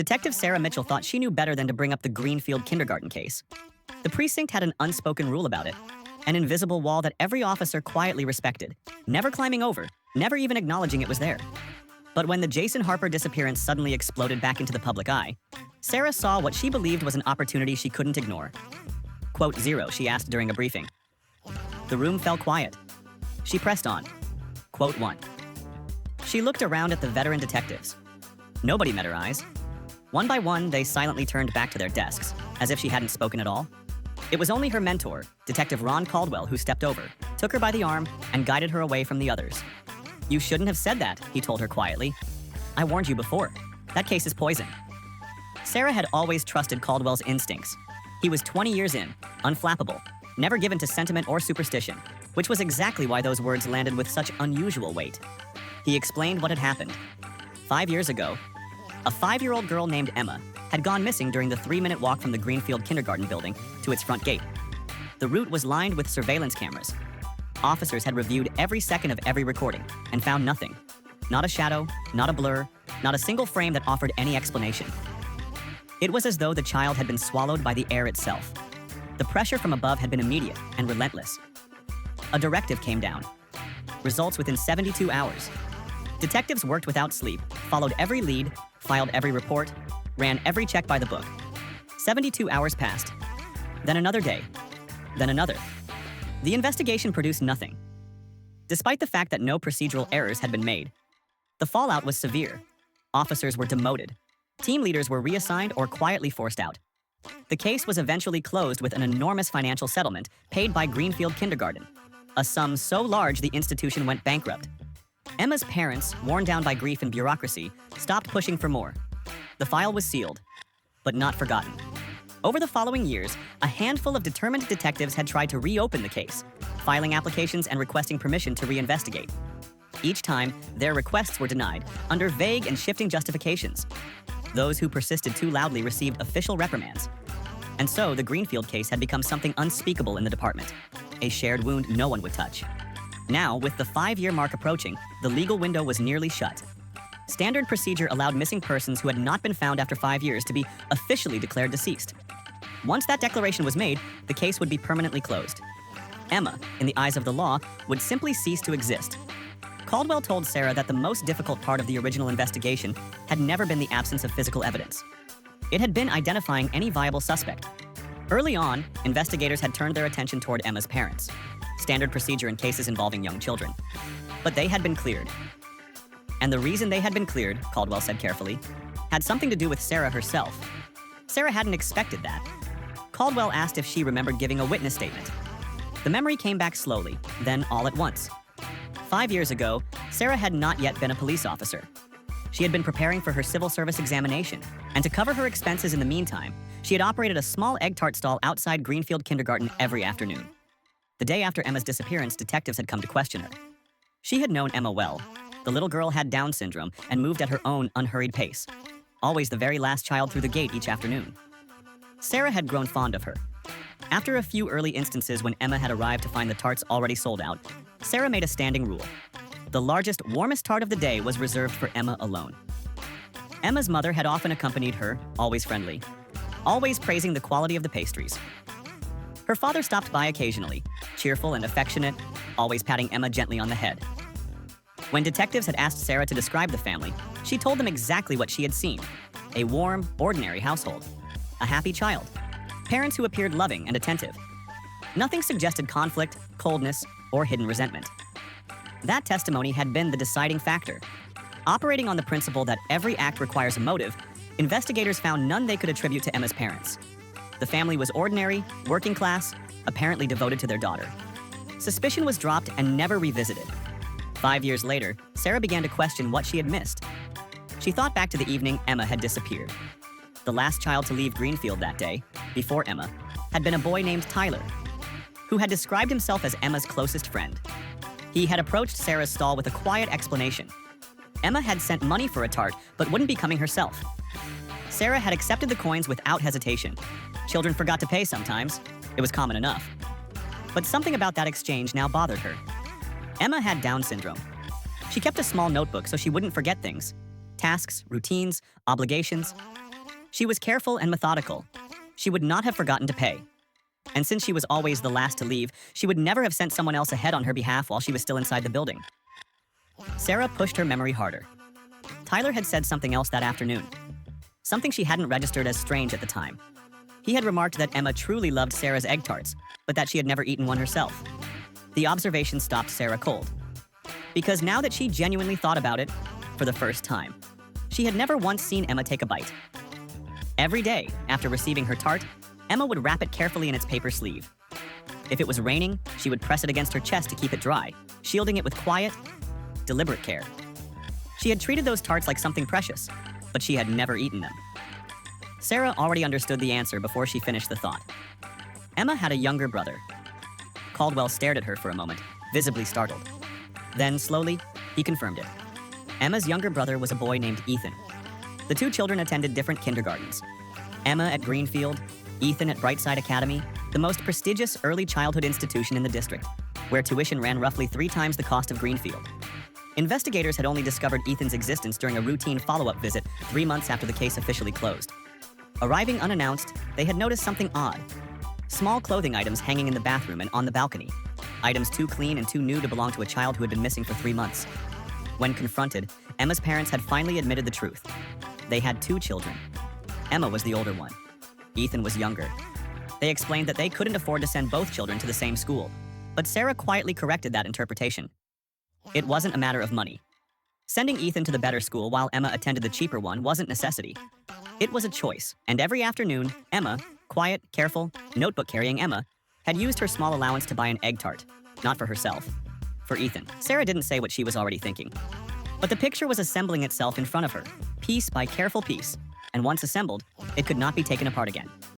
Detective Sarah Mitchell thought she knew better than to bring up the Greenfield kindergarten case. The precinct had an unspoken rule about it, an invisible wall that every officer quietly respected, never climbing over, never even acknowledging it was there. But when the Jason Harper disappearance suddenly exploded back into the public eye, Sarah saw what she believed was an opportunity she couldn't ignore. Quote zero, she asked during a briefing. The room fell quiet. She pressed on. Quote 1. She looked around at the veteran detectives. Nobody met her eyes. One by one, they silently turned back to their desks, as if she hadn't spoken at all. It was only her mentor, Detective Ron Caldwell, who stepped over, took her by the arm, and guided her away from the others. You shouldn't have said that, he told her quietly. I warned you before. That case is poison. Sarah had always trusted Caldwell's instincts. He was 20 years in, unflappable, never given to sentiment or superstition, which was exactly why those words landed with such unusual weight. He explained what had happened. 5 years ago, a 5-year-old girl named Emma had gone missing during the 3-minute walk from the Greenfield kindergarten building to its front gate. The route was lined with surveillance cameras. Officers had reviewed every second of every recording and found nothing. Not a shadow, not a blur, not a single frame that offered any explanation. It was as though the child had been swallowed by the air itself. The pressure from above had been immediate and relentless. A directive came down. Results within 72 hours. Detectives worked without sleep, followed every lead, filed every report, ran every check by the book. 72 hours passed. Then another day. Then another. The investigation produced nothing. Despite the fact that no procedural errors had been made, the fallout was severe. Officers were demoted. Team leaders were reassigned or quietly forced out. The case was eventually closed with an enormous financial settlement paid by Greenfield Kindergarten, a sum so large the institution went bankrupt. Emma's parents, worn down by grief and bureaucracy, stopped pushing for more. The file was sealed, but not forgotten. Over the following years, a handful of determined detectives had tried to reopen the case, filing applications and requesting permission to reinvestigate. Each time, their requests were denied, under vague and shifting justifications. Those who persisted too loudly received official reprimands. And so, the Greenfield case had become something unspeakable in the department, a shared wound no one would touch. Now, with the 5-year mark approaching, the legal window was nearly shut. Standard procedure allowed missing persons who had not been found after 5 years to be officially declared deceased. Once that declaration was made, the case would be permanently closed. Emma, in the eyes of the law, would simply cease to exist. Caldwell told Sarah that the most difficult part of the original investigation had never been the absence of physical evidence. It had been identifying any viable suspect. Early on, investigators had turned their attention toward Emma's parents, standard procedure in cases involving young children. But they had been cleared. And the reason they had been cleared, Caldwell said carefully, had something to do with Sarah herself. Sarah hadn't expected that. Caldwell asked if she remembered giving a witness statement. The memory came back slowly, then all at once. 5 years ago, Sarah had not yet been a police officer. She had been preparing for her civil service examination, and to cover her expenses in the meantime, she had operated a small egg tart stall outside Greenfield Kindergarten every afternoon. The day after Emma's disappearance, detectives had come to question her. She had known Emma well. The little girl had Down syndrome and moved at her own unhurried pace, always the very last child through the gate each afternoon. Sarah had grown fond of her. After a few early instances when Emma had arrived to find the tarts already sold out, Sarah made a standing rule. The largest, warmest tart of the day was reserved for Emma alone. Emma's mother had often accompanied her, always friendly, always praising the quality of the pastries. Her father stopped by occasionally, cheerful and affectionate, always patting Emma gently on the head. When detectives had asked Sarah to describe the family, she told them exactly what she had seen: a warm, ordinary household, a happy child, parents who appeared loving and attentive. Nothing suggested conflict, coldness, or hidden resentment. That testimony had been the deciding factor. Operating on the principle that every act requires a motive, investigators found none they could attribute to Emma's parents. The family was ordinary, working class, apparently devoted to their daughter. Suspicion was dropped and never revisited. 5 years later, Sarah began to question what she had missed. She thought back to the evening Emma had disappeared. The last child to leave Greenfield that day, before Emma, had been a boy named Tyler, who had described himself as Emma's closest friend. He had approached Sarah's stall with a quiet explanation. Emma had sent money for a tart, but wouldn't be coming herself. Sarah had accepted the coins without hesitation. Children forgot to pay sometimes. It was common enough. But something about that exchange now bothered her. Emma had Down syndrome. She kept a small notebook so she wouldn't forget things: tasks, routines, obligations. She was careful and methodical. She would not have forgotten to pay. And since she was always the last to leave, she would never have sent someone else ahead on her behalf while she was still inside the building. Sarah pushed her memory harder. Tyler had said something else that afternoon. Something she hadn't registered as strange at the time. He had remarked that Emma truly loved Sarah's egg tarts, but that she had never eaten one herself. The observation stopped Sarah cold. Because now that she genuinely thought about it, for the first time, she had never once seen Emma take a bite. Every day, after receiving her tart, Emma would wrap it carefully in its paper sleeve. If it was raining, she would press it against her chest to keep it dry, shielding it with quiet, deliberate care. She had treated those tarts like something precious, but she had never eaten them. Sarah already understood the answer before she finished the thought. Emma had a younger brother. Caldwell stared at her for a moment, visibly startled. Then, slowly, he confirmed it. Emma's younger brother was a boy named Ethan. The two children attended different kindergartens. Emma at Greenfield, Ethan at Brightside Academy, the most prestigious early childhood institution in the district, where tuition ran roughly 3 times the cost of Greenfield. Investigators had only discovered Ethan's existence during a routine follow-up visit 3 months after the case officially closed. Arriving unannounced, they had noticed something odd. Small clothing items hanging in the bathroom and on the balcony. Items too clean and too new to belong to a child who had been missing for 3 months. When confronted, Emma's parents had finally admitted the truth. They had 2 children. Emma was the older one. Ethan was younger. They explained that they couldn't afford to send both children to the same school, but Sarah quietly corrected that interpretation. It wasn't a matter of money. Sending Ethan to the better school while Emma attended the cheaper one wasn't necessity. It was a choice, and every afternoon, Emma, quiet, careful, notebook-carrying Emma, had used her small allowance to buy an egg tart, not for herself, for Ethan. Sarah didn't say what she was already thinking. But the picture was assembling itself in front of her, piece by careful piece, and once assembled, it could not be taken apart again.